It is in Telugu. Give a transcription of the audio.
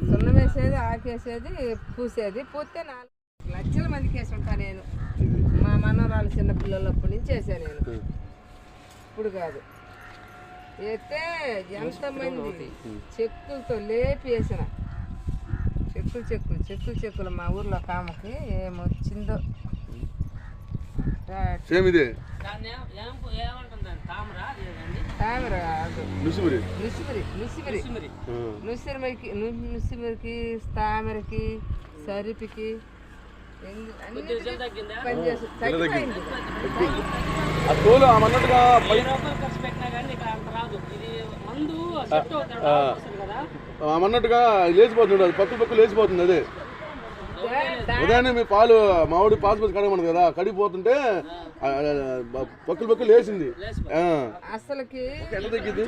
సున్నం వేసేది, ఆకేసేది, పూసేది. పూస్తే 4 లక్షల మందికి వేసి ఉంటా నేను. మా మనవరాలు చిన్న పిల్లలప్పటి నుంచి వేసాను నేను. ఇప్పుడు కాదు. అయితే ఎంతమంది చెక్కులతో లేపి వేసిన. చెక్కులు మా ఊర్లో కామకి ఏమొచ్చిందో. నుసిమిరికి, తామరకి, సరిపికి అన్నట్టుగా లేచిపోతుంది. అది పక్కు లేచిపోతుంది. అదే ఉదయాన్నే మీ పాలు మామిడి పాలు కడగమన్నది కదా, కడిగిపోతుంటే పక్కులు లేచింది. అసలుకి ఎంత తగ్గింది?